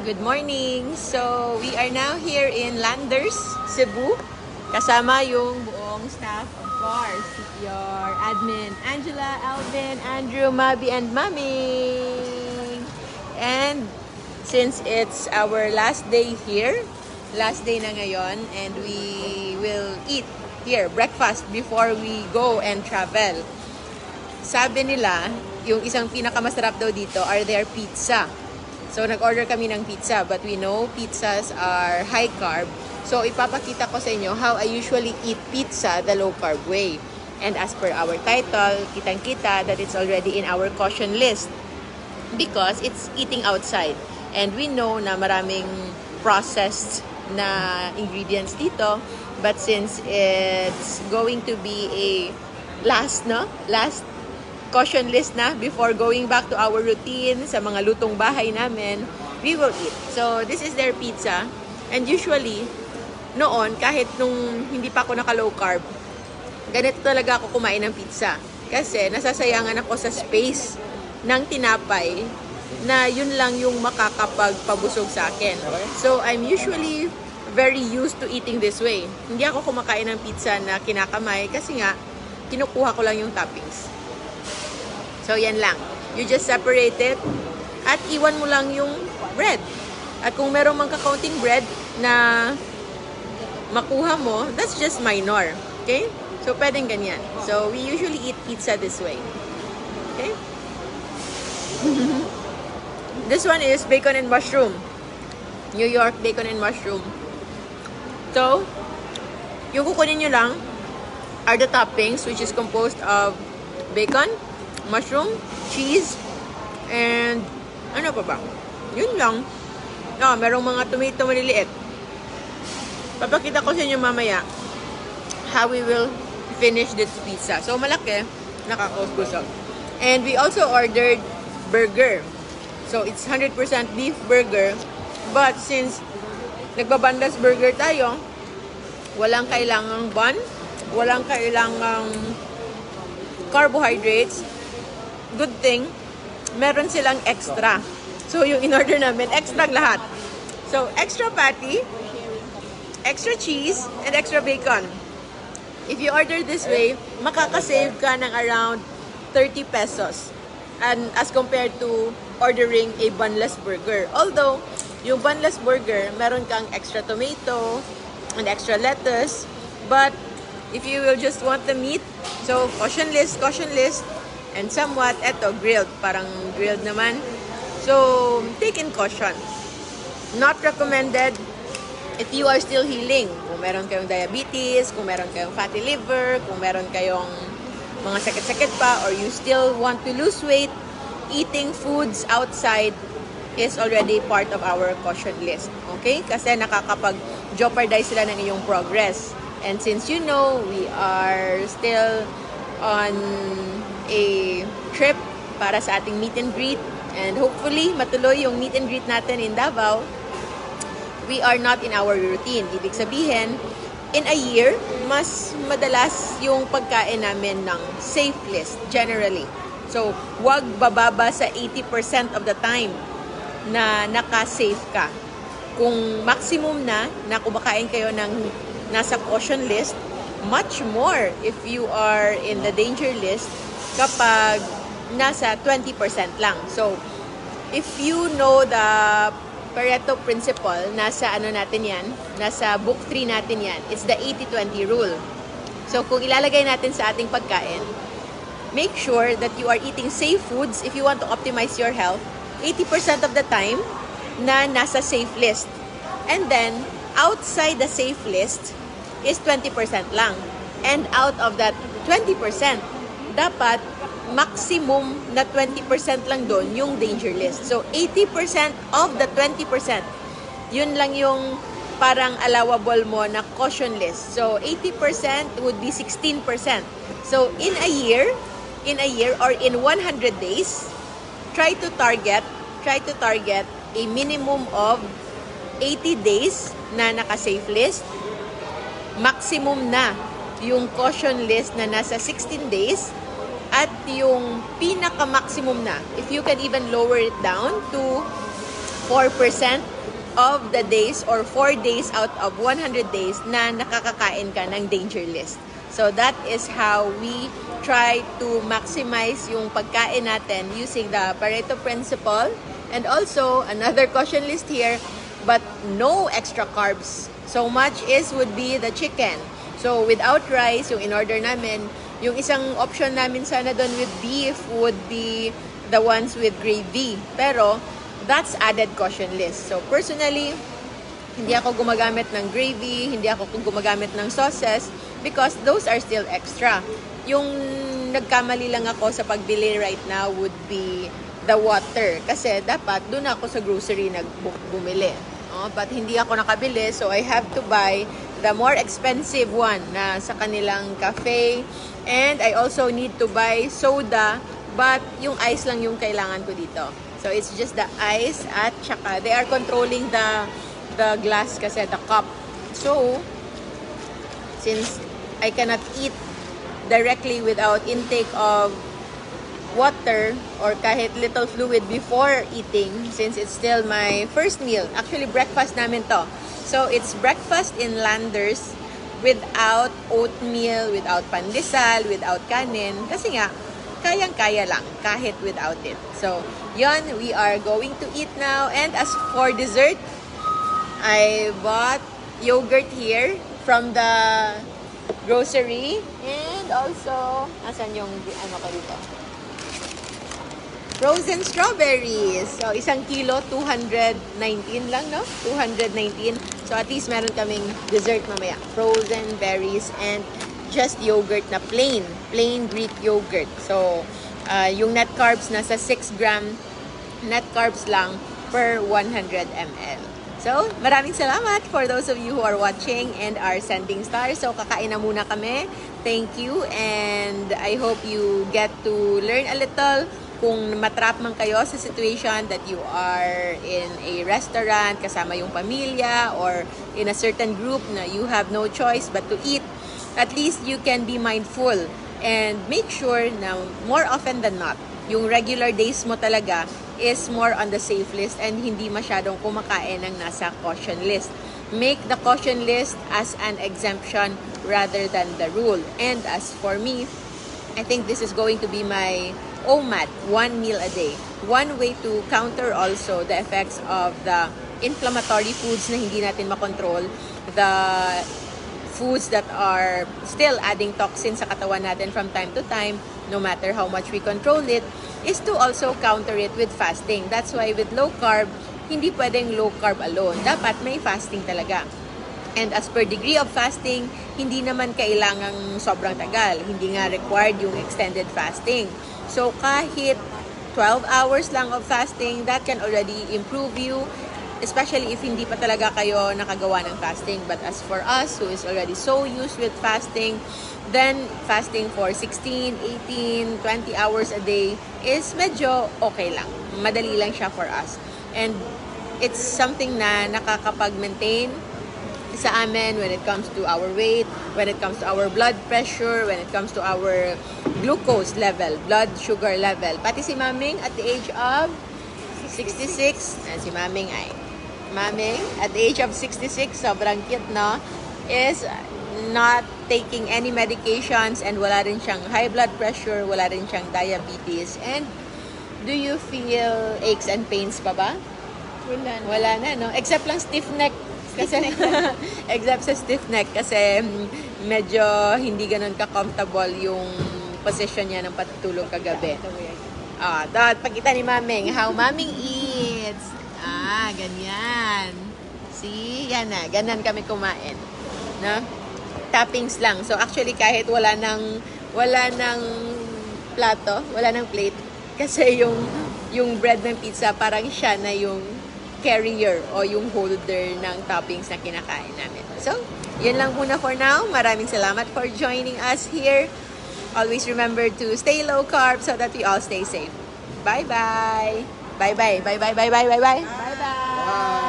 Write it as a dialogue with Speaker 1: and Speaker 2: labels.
Speaker 1: Good morning! So, we are now here in Landers, Cebu. Kasama yung buong staff, of course. Your admin, Angela, Alvin, Andrew, Mabi, and Mami. And since it's our last day here, last day na ngayon, and we will eat here, breakfast, before we go and travel. Sabi nila, yung isang pinakamasarap daw dito are their pizza. So, nag-order kami ng pizza, but we know pizzas are high carb. So, ipapakita ko sa inyo how I usually eat pizza the low carb way. And as per our title, kitang-kita that it's already in our caution list because it's eating outside. And we know na maraming processed na ingredients dito, but since it's going to be a last caution list na before going back to our routine sa mga lutong bahay namin, we will eat. So, this is their pizza. And usually, noon, kahit nung hindi pa ako naka-low carb, ganito talaga ako kumain ng pizza. Kasi nasasayangan ako sa space ng tinapay na yun lang yung makakapagpabusog sa akin. So, I'm usually very used to eating this way. Hindi ako kumakain ng pizza na kinakamay kasi nga, kinukuha ko lang yung toppings. So, yan lang. You just separate it at iwan mo lang yung bread. At kung meron mang kakaunting bread na makuha mo, that's just minor. Okay? So, pwedeng ganyan. So, we usually eat pizza this way. Okay? This one is bacon and mushroom. New York bacon and mushroom. So, yung kukunin nyo lang are the toppings, which is composed of bacon, mushroom, cheese, and ano pa ba? Yun lang. Merong mga tomato maliliit. Papakita ko sa inyo mamaya how we will finish this pizza. So, malaki, nakakausap. And we also ordered burger. So, it's 100% beef burger. But since nagbabandas burger tayo, walang kailangang bun, walang kailangang carbohydrates. Good thing, meron silang extra. So, yung in-order namin, extra lahat. So, extra patty, extra cheese, and extra bacon. If you order this way, makakasave ka ng around 30 pesos. And as compared to ordering a bunless burger. Although, yung bunless burger, meron kang extra tomato and extra lettuce. But, if you will just want the meat, so caution list, and somewhat, eto, grilled. Parang grilled naman. So, take in caution. Not recommended if you are still healing. Kung meron kayong diabetes, kung meron kayong fatty liver, kung meron kayong mga sakit-sakit pa, or you still want to lose weight, eating foods outside is already part of our caution list. Okay? Kasi nakakapag-jeopardize sila ng iyong progress. And since you know, we are still on a trip para sa ating meet and greet, and hopefully matuloy yung meet and greet natin in Davao, we are not in our routine. Ibig sabihin, in a year, mas madalas yung pagkain namin ng safe list, generally. So, wag bababa sa 80% of the time na naka-safe ka. Kung maximum na kumakain kayo ng nasa caution list, much more if you are in the danger list kapag nasa 20% lang. So, if you know the Pareto principle, nasa natin yan, nasa book 3 natin yan, it's the 80-20 rule. So, kung ilalagay natin sa ating pagkain, make sure that you are eating safe foods if you want to optimize your health 80% of the time na nasa safe list. And then, outside the safe list is 20% lang. And out of that 20%, dapat maximum na 20% lang doon yung danger list. So, 80% of the 20%, yun lang yung parang allowable mo na caution list. So, 80% would be 16%. So, in a year or in 100 days, try to target a minimum of 80 days na naka-safe list. Maximum na yung caution list na nasa 16 days. At yung pinaka-maximum na, if you can even lower it down to 4%, of the days or 4 days out of 100 days na nakakakain ka ng danger list. So that is how we try to maximize yung pagkain natin using the Pareto principle. And also, another caution list here, but no extra carbs. So much would be the chicken. So without rice, yung in-order namin, yung isang option namin sana doon with beef would be the ones with gravy. Pero that's added caution list. So personally, hindi ako gumagamit ng gravy, hindi ako gumagamit ng sauces because those are still extra. Yung nagkamali lang ako sa pagbili right now would be the water. Kasi dapat doon ako sa grocery bumili. But hindi ako nakabili, so I have to buy the more expensive one na sa kanilang cafe. And I also need to buy soda, but yung ice lang yung kailangan ko dito. So it's just the ice at tsaka they are controlling the glass kasi, the cup. So since I cannot eat directly without intake of water or kahit little fluid before eating, since it's still my first meal. Actually, breakfast namin to. So, it's breakfast in Landers without oatmeal, without pandesal, without kanin. Kasi nga, kayang-kaya lang kahit without it. So, yon, we are going to eat now. And as for dessert, I bought yogurt here from the grocery. And also, asan yung ano ko dito? Frozen strawberries. So, 1 kilo, 219 lang, no? 219. So, at least meron kaming dessert mamaya. Frozen berries and just yogurt na plain Greek yogurt. So, yung net carbs nasa 6 gram net carbs lang per 100 ml. So, maraming salamat for those of you who are watching and are sending stars. So, kakain na muna kami. Thank you and I hope you get to learn a little. Kung matrap man kayo sa situation that you are in a restaurant, kasama yung pamilya, or in a certain group na you have no choice but to eat, at least you can be mindful and make sure na more often than not, yung regular days mo talaga is more on the safe list and hindi masyadong kumakain ng nasa caution list. Make the caution list as an exemption rather than the rule. And as for me, I think this is going to be my OMAD, 1 meal a day. One way to counter also the effects of the inflammatory foods na hindi natin makontrol, the foods that are still adding toxins sa katawan natin from time to time, no matter how much we control it, is to also counter it with fasting. That's why with low carb, hindi pwedeng low carb alone. Dapat may fasting talaga. And as per degree of fasting, hindi naman kailangang sobrang tagal. Hindi nga required yung extended fasting. So kahit 12 hours lang of fasting, that can already improve you, especially if hindi pa talaga kayo nakagawa ng fasting. But as for us, who is already so used with fasting, then fasting for 16, 18, 20 hours a day is medyo okay lang. Madali lang siya for us. And it's something na nakakapag-maintain sa amin when it comes to our weight, when it comes to our blood pressure, when it comes to our glucose level, blood sugar level. Pati si Maming at the age of 66, si Maming at the age of 66, sobrang cute, no? Is not taking any medications and wala rin siyang high blood pressure, wala rin siyang diabetes. And do you feel aches and pains pa ba? Wala na, no? Except lang stiff neck. Kasi except sa stiff neck kasi medyo hindi ganun ka-comfortable yung position niya ng patutulog kagabi. Dapat pagkita ni Maming how Maming eats. Ganyan. See? Yan na. Ganan kami kumain. No? Toppings lang. So actually kahit wala nang plato, wala nang plate kasi yung bread ng pizza parang siya na yung carrier o yung holder ng toppings na kinakain namin. So, yun lang muna for now. Maraming salamat for joining us here. Always remember to stay low carb so that we all stay safe. Bye-bye. Bye-bye. Bye-bye. Bye-bye. Bye-bye. Bye-bye.